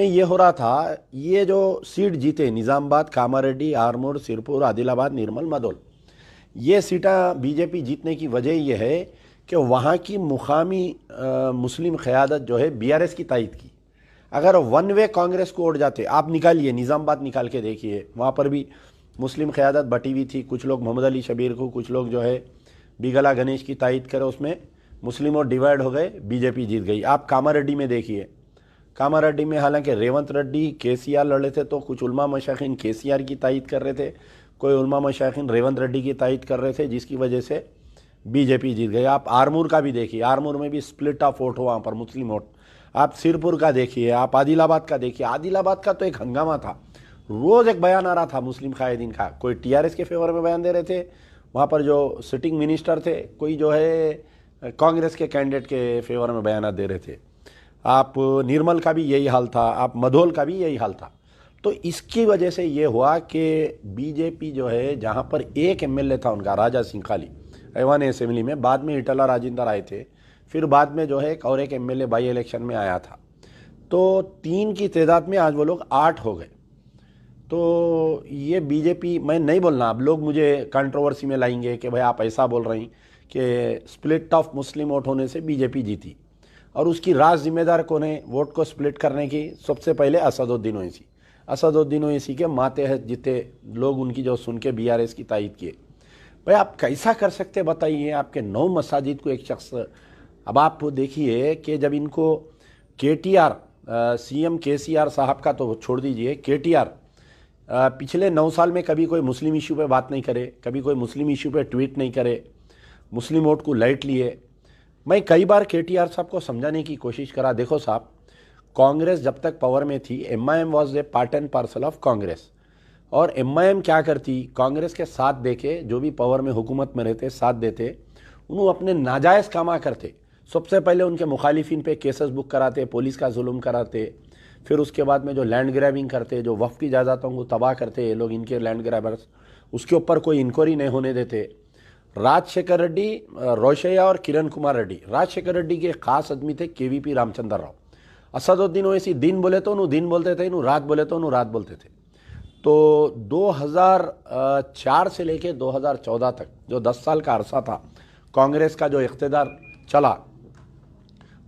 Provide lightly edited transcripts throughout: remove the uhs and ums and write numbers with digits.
में ये हो रहा था, ये जो सीट जीते निज़ामाबाद, कामारेड्डी, आरमूर, सिरपुर, आदिलाबाद, निर्मल, मदोल, ये सीटें बीजेपी जीतने की वजह यह है कि वहाँ की मुकामी मुस्लिम क़यादत जो है बीआरएस की तायद की। अगर वन वे कांग्रेस को उड़ जाते, आप निकालिए निज़ामाबाद निकाल के देखिए, वहाँ पर भी मुस्लिम क़यादत बटी हुई थी। कुछ लोग मोहम्मद अली शबीर को, कुछ लोग जो है बिगला गणेश की तायद करे, उसमें मुस्लिम और डिवाइड हो गए, बीजेपी जीत गई। आप कामारेड्डी में देखिए, कामारेड्डी में हालांकि रेवंत रेड्डी केसीआर लड़े थे तो कुछ उलमा मशाइखिन केसीआर की तायद कर रहे थे, कोई उलमा मशाइखिन रेवंत रेड्डी की तायद कर रहे थे, जिसकी वजह से बीजेपी जीत गई। आप आरमूर का भी देखिए, आरमूर में भी स्प्लिट ऑफ वोट हो वहाँ पर, मुस्लिम वोट। आप सिरपुर का देखिए, आप आदिलाबाद का देखिए, आदिलाबाद का तो एक हंगामा था, रोज़ एक बयान आ रहा था मुस्लिम कायदीन का। कोई टीआरएस के फेवर में बयान दे रहे थे, वहाँ पर जो सिटिंग मिनिस्टर थे, कोई जो है कांग्रेस के कैंडिडेट के फेवर में बयान दे रहे थे। आप निर्मल का भी यही हाल था, आप मधोल का भी यही हाल था। तो इसकी वजह से ये हुआ कि बीजेपी जो है, जहाँ पर एक एमएलए था उनका, राजा सिंह खाली, ऐवान असेंबली में, बाद में इटला राजेंद्र आए थे, फिर बाद में जो है एक और एक एमएलए बाई इलेक्शन में आया था, तो 3 की तादाद में आज वो लोग 8 हो गए। तो ये बीजेपी, मैं नहीं बोलना, अब लोग मुझे कंट्रोवर्सी में लाएंगे कि भाई आप ऐसा बोल रहे हैं कि स्प्लिट ऑफ मुस्लिम वोट होने से बीजेपी जीती, और उसकी राज जिम्मेदार कौन है वोट को स्प्लिट करने की? सबसे पहले असदुद्दीन ओवैसी। असदुद्दीन ओवैसी के मातहत जितने लोग उनकी जो सुन के बीआरएस की तायद किए। भाई आप कैसा कर सकते बताइए? आपके 9 मसाजिद को एक शख्स, अब आप देखिए कि जब इनको केटीआर, सीएम केसीआर साहब का तो छोड़ दीजिए, केटीआर पिछले 9 साल में कभी कोई मुस्लिम इशू पे बात नहीं करे, कभी कोई मुस्लिम इशू पे ट्वीट नहीं करे, मुस्लिम वोट को लाइट लिए। मैं कई बार केटीआर साहब को समझाने की कोशिश करा, देखो साहब, कांग्रेस जब तक पावर में थी, MIM was a part and parcel of Congress, और एमआईएम क्या करती, कांग्रेस के साथ देके, जो भी पावर में हुकूमत में रहते साथ देते, उन्होंने अपने नाजायज़ कामा करते। सबसे पहले उनके मुखालिफिन पे केसेस बुक कराते, पुलिस का जुल्म कराते, फिर उसके बाद में जो लैंड ग्रैबिंग करते, जो वक्फ की जायदादों को तबाह करते, ये लोग इनके लैंड ग्रैबर्स, उसके ऊपर कोई इंक्वायरी नहीं होने देते। राजशेखर रेड्डी, रोशैया और किरण कुमार रेड्डी, राजशेखर रेड्डी के खास आदमी थे केवीपी रामचंद्र राव। असदुद्दीन ओवैसी दिन बोले तो उन्होंने दिन बोलते थे, इन्हों रात बोले तो उन्होंने रात बोलते थे। तो 2004 से लेके 2014 तक जो 10 साल का अरसा था कांग्रेस का जो इख्तिदार चला,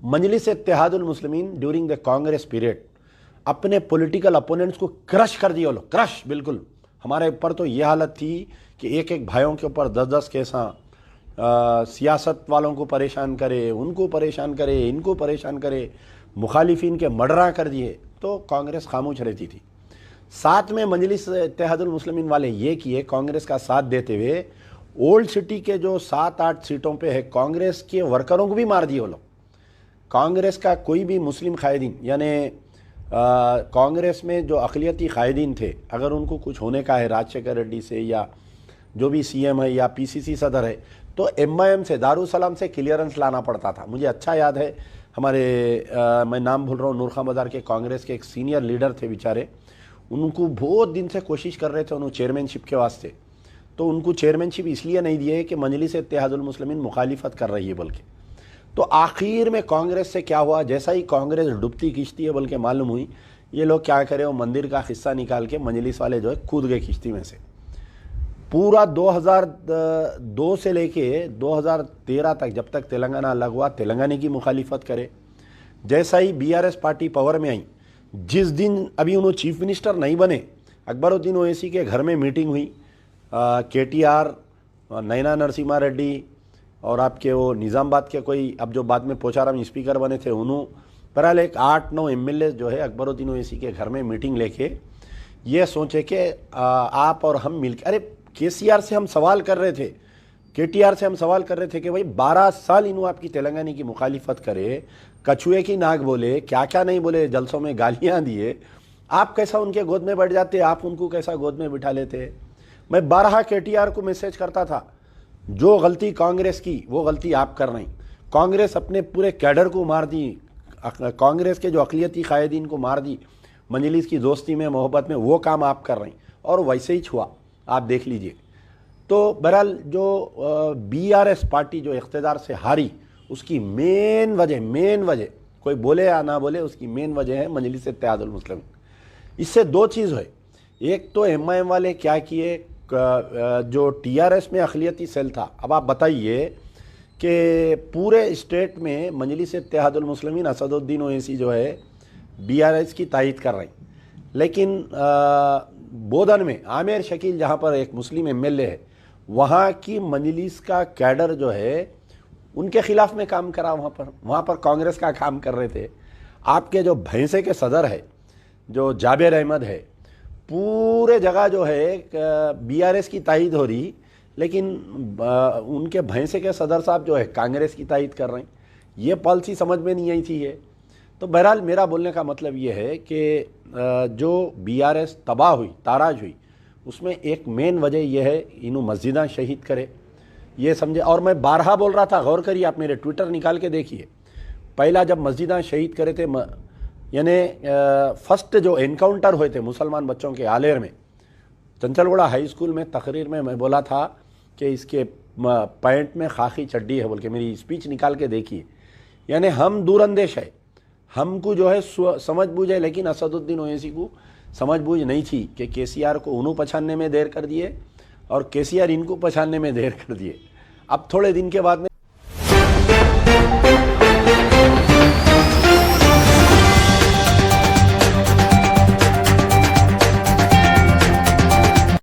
मजलिस Ittehadul Muslimeen during the Congress period अपने पॉलिटिकल अपोनेंट्स को क्रश कर दिया लोग, क्रश बिल्कुल। हमारे ऊपर तो ये हालत थी कि एक एक भाइयों के ऊपर 10-10 केसा, सियासत वालों को परेशान करे, उनको परेशान करे, इनको परेशान करे, मुखालिफिन के मर्डरा कर दिए, तो कांग्रेस खामोश रहती थी। साथ में मजलिस इत्तेहादुल मुस्लिमीन वाले ये किए, कांग्रेस का साथ देते हुए ओल्ड सिटी के जो 7-8 सीटों पे है, कांग्रेस के वर्करों को भी मार दिए वो लोग। कांग्रेस का कोई भी मुस्लिम कायदीन, यानी कांग्रेस में जो अक़लियती कायदीन थे, अगर उनको कुछ होने का है राजशेखर रेड्डी से या जो भी सीएम है या पीसीसी सदर है, तो एमआईएम से, दारुसलाम से क्लियरेंस लाना पड़ता था। मुझे अच्छा याद है, हमारे मैं नाम भूल रहा हूँ, नूर खां बाजार के कांग्रेस के एक सीनियर लीडर थे बेचारे, उनको बहुत दिन से कोशिश कर रहे थे उन्होंने चेयरमैनशिप के वास्ते, तो उनको चेयरमैनशिप इसलिए नहीं दिए कि मजलिस इत्तेहादुल मुस्लिमीन मुखालिफत कर रही है बल्कि। तो आखिर में कांग्रेस से क्या हुआ, जैसा ही कांग्रेस डूबती किश्ती है बल्कि मालूम हुई, ये लोग क्या करें, वो मंदिर का हिस्सा निकाल के मजलिस वाले जो है कूद गए किश्ती में से। पूरा 2002 से लेके 2013 तक, जब तक तेलंगाना अलग हुआ, तेलंगाना की मुखालिफत करे। जैसा ही बीआरएस पार्टी पावर में आई, जिस दिन अभी उन्होंने चीफ मिनिस्टर नहीं बने, अकबरुद्दीन ओवैसी के घर में मीटिंग हुई, केटीआर, नैना नरसिम्हा रेड्डी और आपके वो निज़ामाबाद के कोई, अब जो बाद में पोचाराम स्पीकर बने थे, उन्होंने बहरहाल एक 8-9 एमएलए जो है अकबरुद्दीन ओवैसी के घर में मीटिंग लेके ये सोचे कि आप और हम मिलकर, अरे केसीआर से हम सवाल कर रहे थे, केटीआर से हम सवाल कर रहे थे कि भाई 12 साल इन्हों आपकी तेलंगाना की मुखालिफत करे, कछुए की नाक बोले, क्या क्या नहीं बोले, जलसों में गालियां दिए, आप कैसा उनके गोद में बैठ जाते, आप उनको कैसा गोद में बिठा लेते। मैं 12 केटीआर को मैसेज करता था, जो गलती कांग्रेस की वो गलती आप कर रही। कांग्रेस अपने पूरे कैडर को मार दी, कांग्रेस के जो अक़लियती कायदीन को मार दी, मजलिस की दोस्ती में मोहब्बत में, वो काम आप कर रही, और वैसे ही हुआ, आप देख लीजिए। तो बहरहाल जो बीआरएस पार्टी जो इख्तिदार से हारी, उसकी मेन वजह कोई बोले या ना बोले, उसकी मेन वजह है मजलिस इत्तेहादुल मुस्लिमीन। इससे दो चीज़ है, एक तो एमआईएम वाले क्या किए, जो टीआरएस में अखिलियती सेल था, अब आप बताइए कि पूरे स्टेट में मजलिस इत्तेहादुल मुस्लिमीन असदुद्दीन ओवैसी जो है बीआरएस की तायद कर रही, लेकिन बोधन में आमिर शकील जहाँ पर एक मुस्लिम एमएलए है, वहाँ की मजलिस का कैडर जो है उनके खिलाफ में काम करा, वहाँ पर कांग्रेस का काम कर रहे थे। आपके जो भैंसे के सदर है जो जाबिर अहमद है, पूरे जगह जो है बीआरएस की तायद हो रही, लेकिन उनके भैंसे के सदर साहब जो है कांग्रेस की तायद कर रहे हैं। ये पॉलिसी समझ में नहीं आई थी ये। तो बहरहाल मेरा बोलने का मतलब ये है कि जो बीआरएस तबाह हुई, ताराज हुई, उसमें एक मेन वजह यह है इन्हों मस्जिदां शहीद करे, ये समझे। और मैं बारहा बोल रहा था, गौर करिए, आप मेरे ट्विटर निकाल के देखिए, पहला जब मस्जिदां शहीद करे थे, यानी फर्स्ट जो एनकाउंटर हुए थे मुसलमान बच्चों के आलेर में, चंचलगुड़ा हाई स्कूल में तकरीर में मैं बोला था कि इसके पैंट में खाकी चड्डी है बोल के, मेरी स्पीच निकाल के देखिए। यानी हम दूरअंदेश है, हमको जो है समझ बूझ है, लेकिन असदुद्दीन ओवैसी को समझ बूझ नहीं थी कि केसीआर को उन्हों पछानने में देर कर दिए और केसीआर इनको पछानने में देर कर दिए। अब थोड़े दिन के बाद में